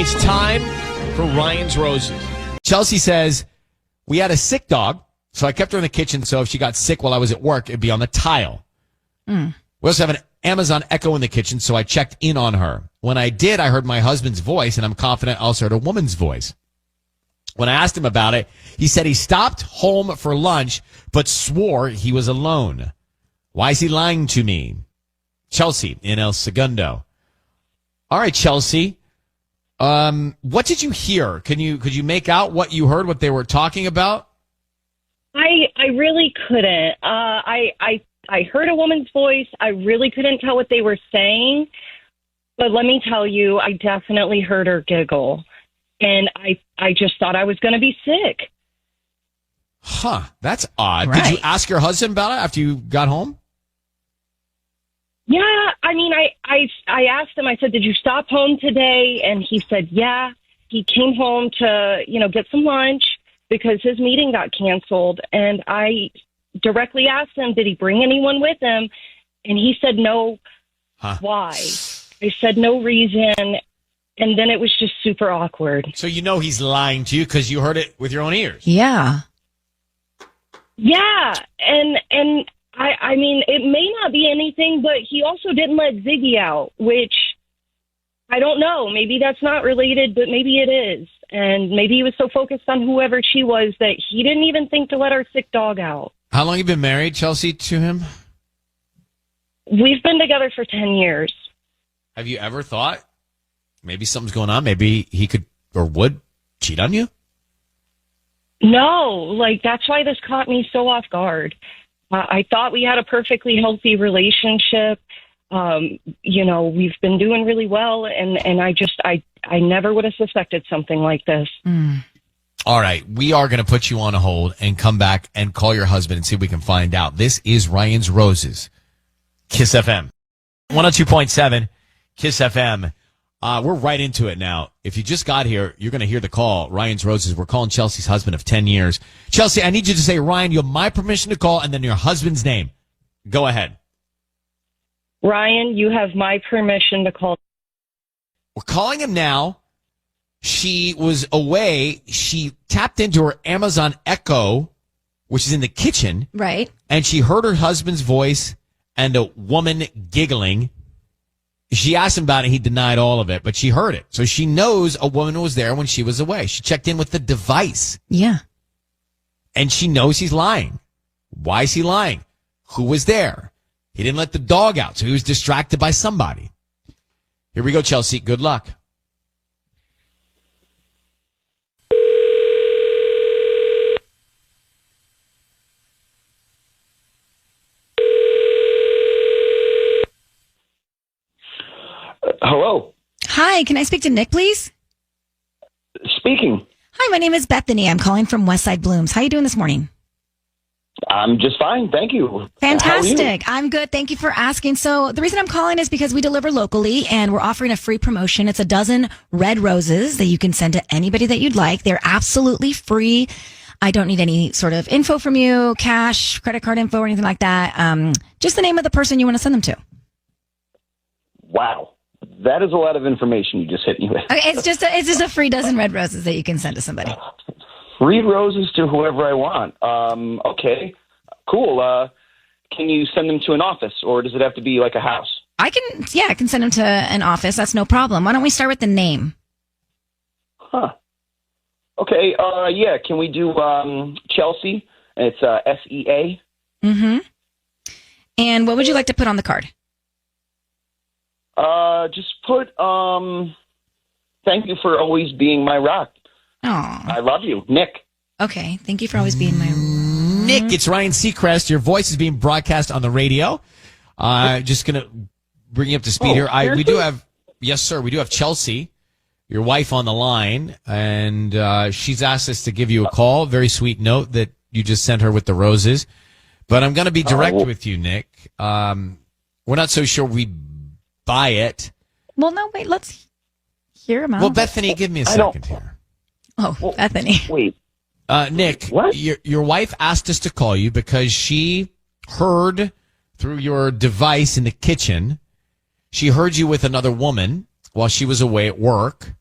It's time for Ryan's Roses. Chelsea says, we had a sick dog, so I kept her in the kitchen, so if she got sick while I was at work, it'd be on the tile. We also have an Amazon Echo in the kitchen, so I checked in on her. When I did, I heard my husband's voice, and I'm confident I also heard a woman's voice. When I asked him about it, he said he stopped home for lunch, but swore he was alone. Why is he lying to me? Chelsea in El Segundo. All right, Chelsea. What did you hear? Could you make out what you heard, what they were talking about? I really couldn't. I heard a woman's voice. I really couldn't tell what they were saying. But let me tell you, I definitely heard her giggle. And I just thought I was going to be sick. Huh, that's odd. Right. Did you ask your husband about it after you got home? Yeah, I mean, I asked him, I said, did you stop home today? And he said, yeah. He came home to, get some lunch because his meeting got canceled. And I directly asked him, did he bring anyone with him? And he said, no. Huh. Why? I said, no reason. And then it was just super awkward. So he's lying to you because you heard it with your own ears. Yeah. Yeah. And I mean, it may not be anything, but he also didn't let Ziggy out, which I don't know. Maybe that's not related, but maybe it is. And maybe he was so focused on whoever she was that he didn't even think to let our sick dog out. How long have you been married, Chelsea, to him? We've been together for 10 years. Have you ever thought maybe something's going on? Maybe he could or would cheat on you? No, that's why this caught me so off guard. I thought we had a perfectly healthy relationship. We've been doing really well, and I never would have suspected something like this. All right, we are going to put you on a hold and come back and call your husband and see if we can find out. This is Ryan's Roses, Kiss FM. 102.7, Kiss FM. We're right into it now. If you just got here, you're going to hear the call. Ryan's Roses. We're calling Chelsea's husband of 10 years. Chelsea, I need you to say, Ryan, you have my permission to call, and then your husband's name. Go ahead. Ryan, you have my permission to call. We're calling him now. She was away. She tapped into her Amazon Echo, which is in the kitchen. Right. And she heard her husband's voice and a woman giggling. She asked him about it. He denied all of it, but she heard it. So she knows a woman was there when she was away. She checked in with the device. Yeah. And she knows he's lying. Why is he lying? Who was there? He didn't let the dog out, so he was distracted by somebody. Here we go, Chelsea. Good luck. Hello. Hi, can I speak to Nick, please? Speaking. Hi, my name is Bethany. I'm calling from Westside Blooms. How are you doing this morning? I'm just fine. Thank you. Fantastic. I'm good. Thank you for asking. So the reason I'm calling is because we deliver locally and we're offering a free promotion. It's a dozen red roses that you can send to anybody that you'd like. They're absolutely free. I don't need any sort of info from you, cash, credit card info or anything like that. Just the name of the person you want to send them to. Wow. That is a lot of information you just hit me with. Okay, it's just a free dozen red roses that you can send to somebody. Free roses to whoever I want. Okay, cool. Can you send them to an office, or does it have to be like a house? I can send them to an office. That's no problem. Why don't we start with the name? Huh. Okay, yeah, can we do Chelsea? It's SEA. Mm-hmm. And what would you like to put on the card? Just put, thank you for always being my rock. Oh, I love you, Nick. Okay, thank you for always being my... Nick, it's Ryan Seacrest. Your voice is being broadcast on the radio. Just going to bring you up to speed here. We do have, yes, sir, we do have Chelsea, your wife, on the line, and she's asked us to give you a call. Very sweet note that you just sent her with the roses. But I'm going to be direct with you, Nick. We're not so sure we buy it. Well, no, wait, let's hear him out. Well, Bethany, give me a second here. Oh, Bethany. Wait. Nick, what? Your wife asked us to call you because she heard through your device in the kitchen. She heard you with another woman while she was away at work.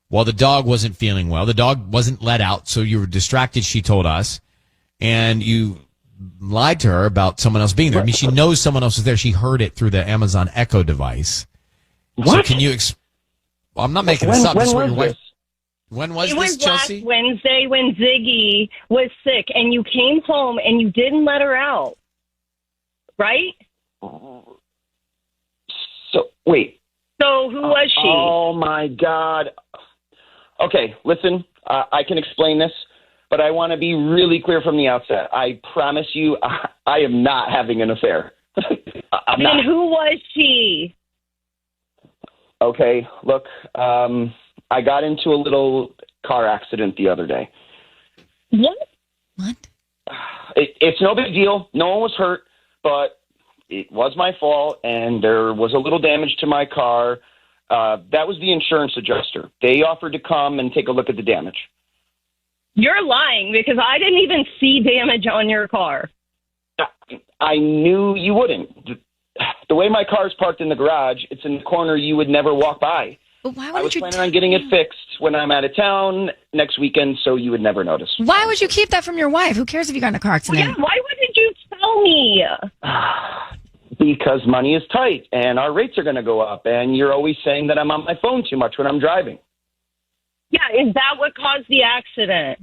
Well, the dog wasn't feeling well. The dog wasn't let out, so you were distracted, she told us. And you lied to her about someone else being there. I mean, she knows someone else was there. She heard it through the Amazon Echo device. What? So can you... well, I'm not making this up. When This is what was your wife... this? When was It this, was Chelsea? last Wednesday when Ziggy was sick, and you came home and you didn't let her out, right? So, wait. So who was she? Oh, my God. Okay, listen, I can explain this, but I want to be really clear from the outset. I promise you, I am not having an affair. I'm Then not. who was she? Okay, look, I got into a little car accident the other day. What? What? It's no big deal. No one was hurt, but it was my fault, and there was a little damage to my car. That was the insurance adjuster. They offered to come and take a look at the damage. You're lying because I didn't even see damage on your car. I knew you wouldn't. The way my car's parked in the garage, it's in the corner you would never walk by. But why I would was you planning on getting it fixed when I'm out of town next weekend, so you would never notice. Why would you keep that from your wife? Who cares if you got in a car Well, accident? yeah, why wouldn't you tell me? Because money is tight, and our rates are going to go up, and you're always saying that I'm on my phone too much when I'm driving. Yeah, is that what caused the accident?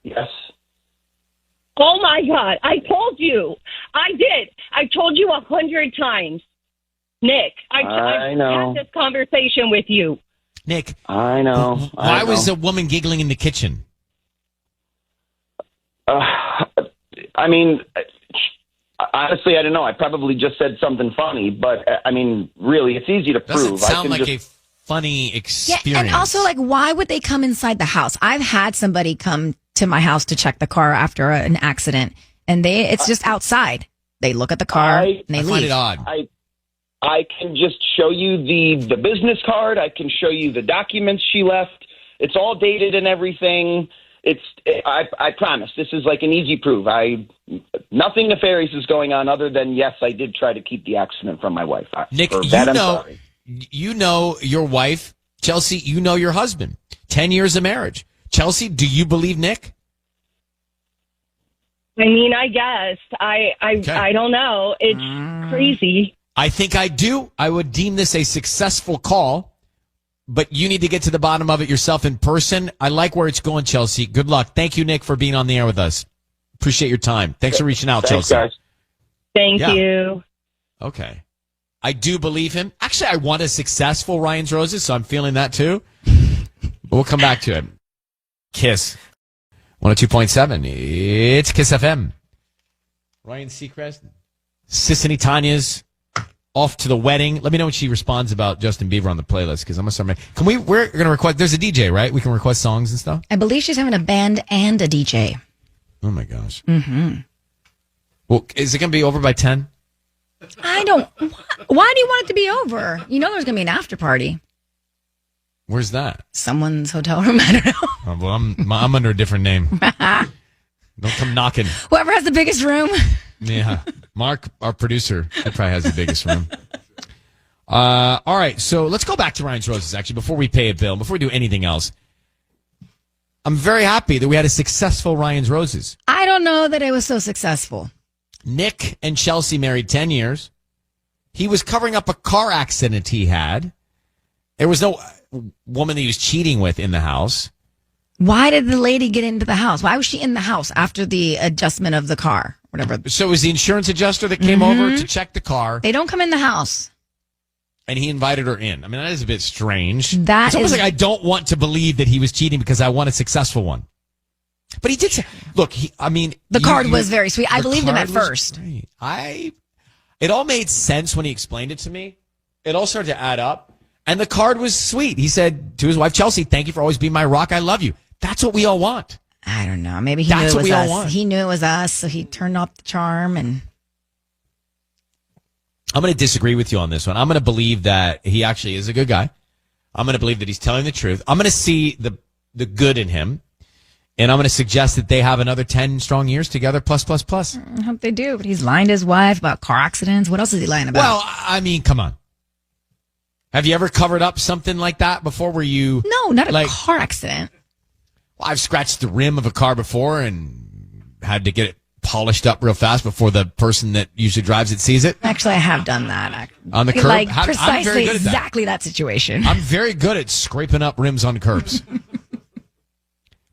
Yes. Oh, my God. I told you. I did. I told you 100 times. Nick, I know. had this conversation with you. Nick, I know. why was a woman giggling in the kitchen? I mean, honestly, I don't know. I probably just said something funny, but I mean, really, it's easy to Doesn't prove. sound like just... a funny Yeah, experience. and also, like, why would they come inside the house? I've had somebody come to my house to check the car after an accident, and it's just outside. They look at the car and they I leave. find it odd. I can just show you the business card. I can show you the documents she left. It's all dated and everything. I promise. This is like an easy proof. Nothing nefarious is going on other than, yes, I did try to keep the accident from my wife. Nick, For that, I'm sorry. you know your wife. Chelsea, you know your husband. 10 years of marriage. Chelsea, do you believe Nick? I mean, I guess. I don't know. It's crazy. I think I do. I would deem this a successful call, but you need to get to the bottom of it yourself in person. I like where it's going, Chelsea. Good luck. Thank you, Nick, for being on the air with us. Appreciate your time. Thanks for reaching out, Thanks, Chelsea. guys. Thank Yeah. you. Okay. I do believe him. Actually, I want a successful Ryan's Roses, so I'm feeling that too. But we'll come back to it. Kiss 102.7. It's Kiss FM. Ryan Seacrest, Sissany Tanya's off to the wedding. Let me know when she responds about Justin Bieber on the playlist, because I'm gonna start. We're gonna request. There's a DJ, right? We can request songs and stuff. I believe she's having a band and a DJ. Oh my gosh. Mm-hmm. Well, is it gonna be over by 10? I don't. Why do you want it to be over? You know there's going to be an after party. Where's that? Someone's hotel room. I don't know. Oh, well, I'm under a different name. Don't come knocking. Whoever has the biggest room. Yeah. Mark, our producer, he probably has the biggest room. All right, so let's go back to Ryan's Roses, actually, before we pay a bill, before we do anything else. I'm very happy that we had a successful Ryan's Roses. I don't know that it was so successful. Nick and Chelsea married 10 years. He was covering up a car accident he had. There was no woman that he was cheating with in the house. Why did the lady get into the house? Why was she in the house after the adjustment of the car? Whatever. So it was the insurance adjuster that came over to check the car, They don't come in the house. and he invited her in. I mean, that is a bit strange. That it's almost is- like I don't want to believe that he was cheating because I want a successful one. But he did say, look, The card was very sweet. I the believed him card at was first. great. It all made sense when he explained it to me. It all started to add up. And the card was sweet. He said to his wife, Chelsea, thank you for always being my rock. I love you. That's what we all want. I don't know. Maybe he That's knew what it we was all us. want. He knew it was us, so he turned off the charm. And I'm going to disagree with you on this one. I'm going to believe that he actually is a good guy. I'm going to believe that he's telling the truth. I'm going to see the good in him. And I'm going to suggest that they have another 10 strong years together, plus. I hope they do. But he's lying to his wife about car accidents. What else is he lying about? Well, I mean, come on. Have you ever covered up something like that before? Where you? No, not a car accident. Well, I've scratched the rim of a car before and had to get it polished up real fast before the person that usually drives it sees it. Actually, I have done that. On the curb? Like I'm very precisely good at that. exactly that situation. I'm very good at scraping up rims on curbs.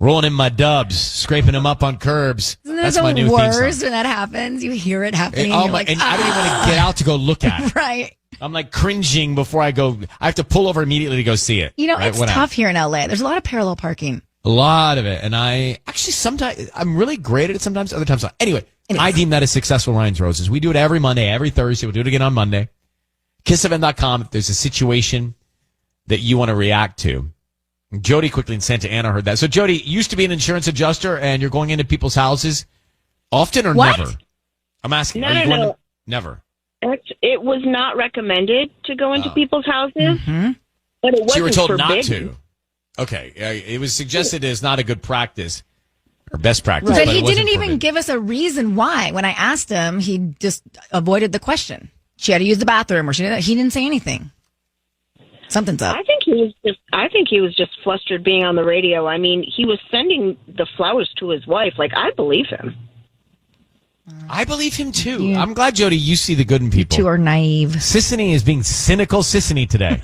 Rolling in my dubs, scraping them up on curbs. That's my new theme worst song. when that happens. You hear it happening. And, you're like, and I don't even want to get out to go look at it. Right. I'm like cringing before I go. I have to pull over immediately to go see it. You know, right? it's tough here in LA. There's a lot of parallel parking. A lot of it. And I actually sometimes, I'm really great at it sometimes, other times not. Anyway, I deem that a successful Ryan's Roses. We do it every Monday, every Thursday. We'll do it again on Monday. KissFM.com if there's a situation that you want to react to. Jody quickly in Santa Ana heard that. So Jody, you used to be an insurance adjuster and you're going into people's houses often or What? never? I'm asking. No, Are you no, going no. to, never. It was not recommended to go into people's houses, but it wasn't So you were told forbidden. not to. Okay. It was suggested as not a good practice or best practice. But But he it wasn't didn't even forbidden. give us a reason why. When I asked him, he just avoided the question. She had to use the bathroom or he didn't say anything. Something's up. I think he was just flustered being on the radio. I mean, he was sending the flowers to his wife. Like, I believe him. I believe him too. Yeah. I'm glad, Jody, you see the good in people. Two are naive. Sissany is being cynical Sissany today.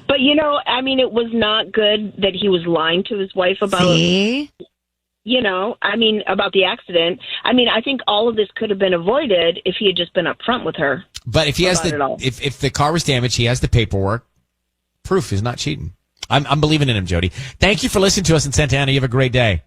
But, you know, I mean, it was not good that he was lying to his wife about, See? you know, I mean, about the accident. I mean, I think all of this could have been avoided if he had just been upfront with her. But if he has About it all. if the car was damaged, he has the paperwork. Proof is not cheating. I'm believing in him, Jody. Thank you for listening to us in Santa Ana. You have a great day.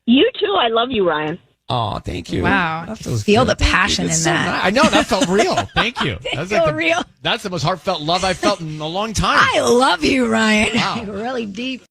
You too. I love you, Ryan. Oh, thank you. Wow. That feels Feel good. the passion That's in so that. nice. I know, that felt real. Thank you. That's feel real. That's the most heartfelt love I've felt in a long time. I love you, Ryan. Wow. Really deep.